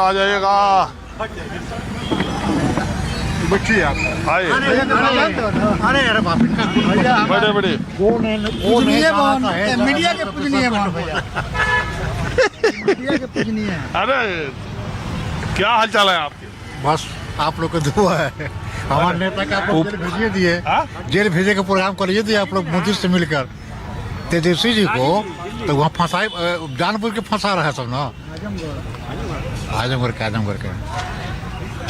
आ जाइएगा। बच्ची आप आए अरे अरे बाप बड़े बड़े मीडिया के पूजनीय मीडिया के पूजनीय। अरे क्या हाल चाल है आपके? बस आप लोग को दुआ है। हमारे नेता का आप लोग जेल भेजिए दिए, जेल भेजे का प्रोग्राम करिए दिए आप लोग मोदी से मिलकर तेजस्वी जी को। तो वहाँ फंसाए, जानबूझ के फंसा रहा है सब ना। आजमगढ़ के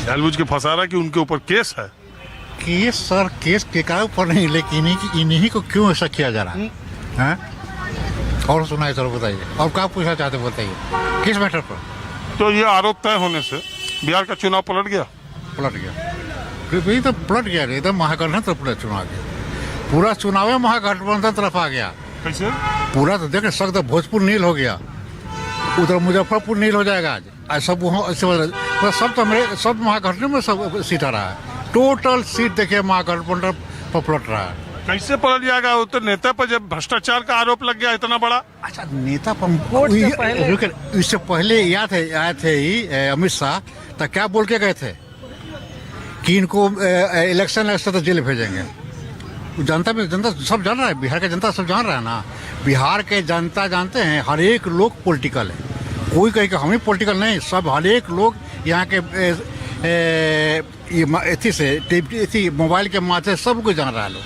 जानबूझ के फंसा रहा है कि उनके ऊपर केस है। केस सर, केस के कारण ऊपर नहीं, लेकिन इन्हीं को क्यों ऐसा किया जा रहा है? और सुनाइए सर, बताइए और क्या पूछना चाहते बताइए, किस मैटर पर? तो ये आरोप तय होने से बिहार का चुनाव पलट गया। फिर तो पलट गया, एकदम महागठबंधन तरफ पूरा चुनाव गया, पूरा चुनाव महागठबंधन तरफ आ गया। कैसे? पूरा तो देख सकते, भोजपुर नील हो गया, उधर मुजफ्फरपुर नील हो जाएगा आज सब वहाँ सब तो मेरे सब महागठबंधन में सब सीट आ रहा है। टोटल सीट देखिए महागठबंधन पर पलट रहा है। कैसे पलट जाएगा? वो तो नेता पर जब भ्रष्टाचार का आरोप लग गया इतना बड़ा। अच्छा, नेता पर इससे पहले याद है आए थे ही अमित शाह, तो क्या बोल के गए थे कि इनको इलेक्शन तो जेल भेजेंगे। जनता सब जान रहा है, बिहार का जनता सब जान रहा है ना। बिहार के जनता जानते हैं, हर एक लोग पॉलिटिकल है। कोई कहे कि हम ही पॉलिटिकल नहीं, सब हर एक लोग यहाँ के एथी से मोबाइल के माध्यम से सब कुछ जान रहा है लोग।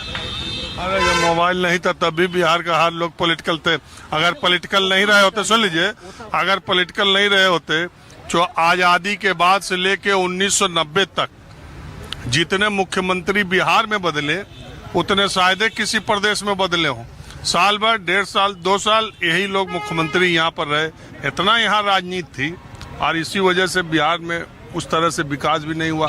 अरे ये मोबाइल नहीं था तब भी बिहार का हर लोग पॉलिटिकल थे। अगर पॉलिटिकल नहीं रहे होते, सुन लीजिए, अगर पॉलिटिकल नहीं रहे होते जो आजादी के बाद से लेके 1990 तक जितने मुख्यमंत्री बिहार में बदले उतने शायद किसी प्रदेश में बदले हों। साल भर, 1.5 साल, 2 साल यही लोग मुख्यमंत्री यहाँ पर रहे। इतना यहाँ राजनीति थी और इसी वजह से बिहार में उस तरह से विकास भी नहीं हुआ।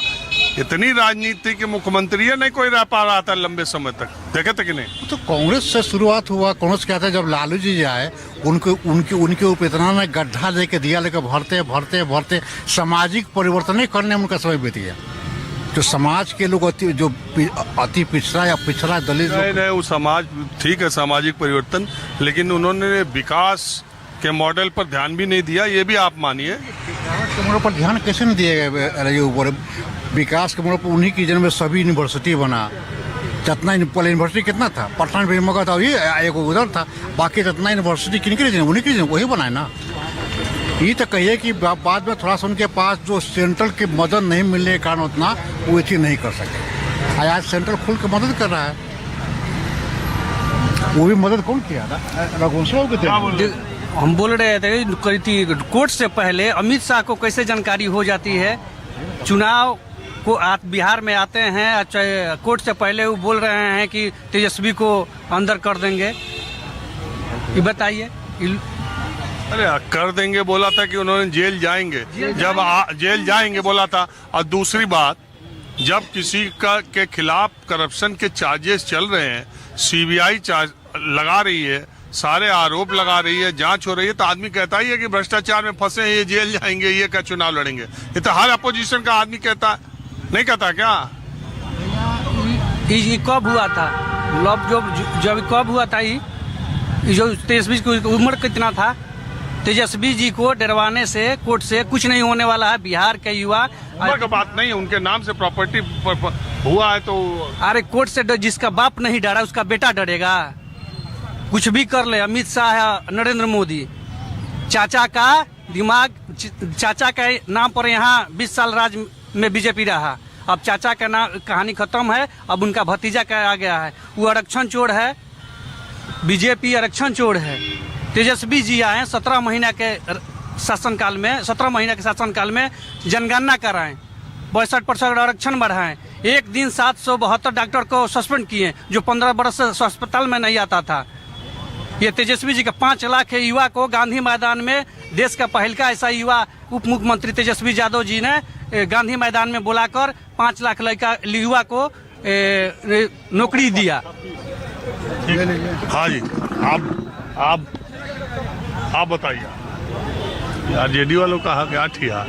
इतनी राजनीति थी कि मुख्यमंत्री नहीं कोई रह पा रहा था लंबे समय तक। देखे थे कि नहीं? तो कांग्रेस से शुरुआत हुआ। कांग्रेस क्या था, जब लालू जी आए उनके ऊपर इतना ना गड्ढा लेके दिया, लेकर भरते सामाजिक परिवर्तन नहीं करने में उनका समय बीत गया। जो समाज के लोग अति पिछड़ा या पिछड़ा दलित नहीं, वो समाज ठीक है, सामाजिक परिवर्तन, लेकिन उन्होंने विकास के मॉडल पर ध्यान भी नहीं दिया, ये भी आप मानिए। विकास के मॉडल पर ध्यान कैसे नहीं दिया गया? विकास के मॉडल पर उन्हीं की जन्म में सभी यूनिवर्सिटी बना। जितना पहले यूनिवर्सिटी कितना था, पटना में मगा था, ये एक उधर था, बाकी जितना यूनिवर्सिटी किनके उन्हीं की वही बनाए ना। ये तो कहिए कि बाद में थोड़ा सा उनके पास जो सेंट्रल की मदद नहीं मिलने के कारण उतना वो चीज नहीं कर सके। आज सेंट्रल खुल के मदद कर रहा है। वो भी मदद कौन किया था? रघुवंश के हम बोल रहे थे कोर्ट से पहले अमित शाह को कैसे जानकारी हो जाती है? चुनाव को बिहार में आते हैं, कोर्ट से पहले वो बोल रहे हैं कि तेजस्वी को अंदर कर देंगे। ये बताइए। अरे कर देंगे बोला था कि उन्होंने जेल जाएंगे, जब जेल जाएंगे बोला था। और दूसरी बात, जब किसी के खिलाफ करप्शन के चार्जेस चल रहे हैं, सीबीआई चार्ज लगा रही है, सारे आरोप लगा रही है, जांच हो रही है, तो आदमी कहता ही है कि भ्रष्टाचार में फंसे हैं, ये जेल जाएंगे, ये क्या चुनाव लड़ेंगे। ये तो हर अपोजिशन का आदमी कहता है, नहीं कहता क्या? ये कब हुआ था? जब कब हुआ था? ये जो तेजस्वी की उम्र कितना था? तेजस्वी जी को डरवाने से कोर्ट से कुछ नहीं होने वाला है। बिहार के युवा, उम्र का बात नहीं है, उनके नाम से प्रॉपर्टी हुआ है तो। अरे कोर्ट से जिसका बाप नहीं डरा उसका बेटा डरेगा? कुछ भी कर ले अमित शाह, नरेंद्र मोदी, चाचा का दिमाग, चाचा के नाम पर यहाँ 20 साल राज में बीजेपी रहा। अब चाचा का नाम कहानी खत्म है, अब उनका भतीजा का आ गया है। वो आरक्षण चोर है, बीजेपी आरक्षण चोर है। तेजस्वी जी आए 17 महीना के शासनकाल में जनगणना कराएं, 62% आरक्षण बढ़ाएं, एक दिन 772 डॉक्टर को सस्पेंड किए जो 15 वर्ष से अस्पताल में नहीं आता था। ये तेजस्वी जी का 5 लाख युवा को गांधी मैदान में, देश का पहला ऐसा युवा उप मुख्यमंत्री तेजस्वी यादव जी ने गांधी मैदान में बुलाकर 5 लाख युवा को नौकरी दिया। हाँ जी, आप बताइए यार, जेडी वालों का क्या ठिया?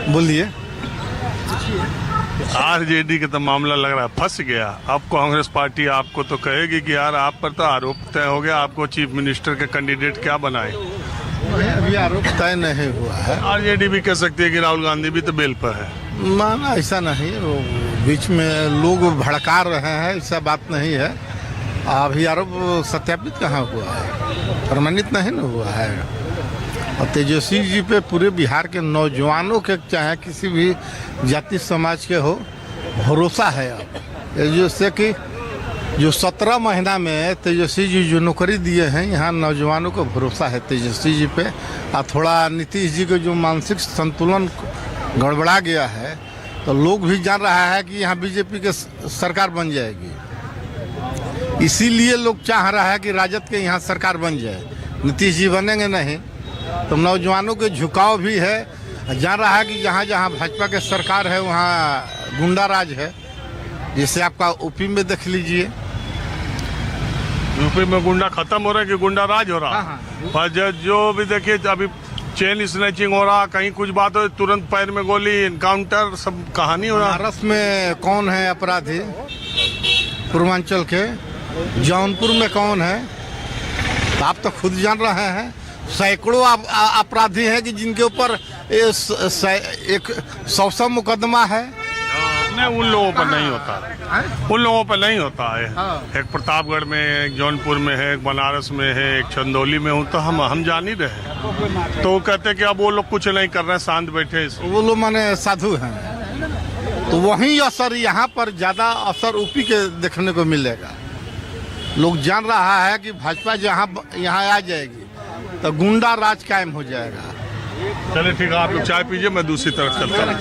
बोलिए। आरजेडी का तो मामला लग रहा है फंस गया। अब कांग्रेस पार्टी आपको तो कहेगी कि यार आप पर तो आरोप तय हो गया, आपको चीफ मिनिस्टर के कैंडिडेट क्या बनाए। अभी आरोप तय नहीं हुआ है। आरजेडी भी कह सकती है कि राहुल गांधी भी तो बेल पर है। माना ऐसा नहीं, वो बीच में लोग भड़का रहे हैं, ऐसा बात नहीं है। अभी आरोप सत्यापित कहाँ हुआ है, प्रमाणित नहीं न हुआ है। और तेजस्वी जी पे पूरे बिहार के नौजवानों के चाहे किसी भी जाति समाज के हो भरोसा है। अब जैसे कि जो 17 महीना में तेजस्वी जी जो नौकरी दिए हैं, यहाँ नौजवानों को भरोसा है तेजस्वी जी पे। और थोड़ा नीतीश जी का जो मानसिक संतुलन गड़बड़ा गया है, तो लोग भी जान रहा है कि यहाँ बीजेपी के सरकार बन जाएगी। इसीलिए लोग चाह रहा है कि राजद के यहाँ सरकार बन जाए। नीतीश जी बनेंगे नहीं तो नौजवानों के झुकाव भी है। जान रहा है कि जहाँ जहाँ भाजपा के सरकार है वहाँ गुंडा राज है। जैसे आपका यूपी में देख लीजिए, यूपी में गुंडा खत्म हो रहा है कि गुंडा राज हो रहा है। पर जो भी देखिए अभी चेन स्नैचिंग हो रहा, कहीं कुछ बात हो तुरंत पैर में गोली, इनकाउंटर, सब कहानी हो रहा है। बनारस में कौन है अपराधी, पूर्वांचल के जौनपुर में कौन है, तो आप तो खुद जान रहे हैं। सैकड़ों अपराधी हैं कि जिनके ऊपर 100 मुकदमा है। नहीं, उन लोगों पर नहीं होता है, उन लोगों पर नहीं होता है। एक प्रतापगढ़ में, एक जौनपुर में है, एक बनारस में है, एक चंदौली में हूँ, तो हम जान ही रहे। तो वो कहते कि अब वो लोग कुछ नहीं कर रहे हैं, शांत बैठे। वो लोग माने साधु हैं, तो वहीं असर यहाँ पर ज्यादा असर यूपी के देखने को मिलेगा। लोग जान रहा है कि भाजपा जहाँ यहाँ आ जाएगी तो गुंडा राज कायम हो जाएगा। चलिए ठीक है, आप लोग चाय पीजिए, मैं दूसरी तरफ चलता हूँ।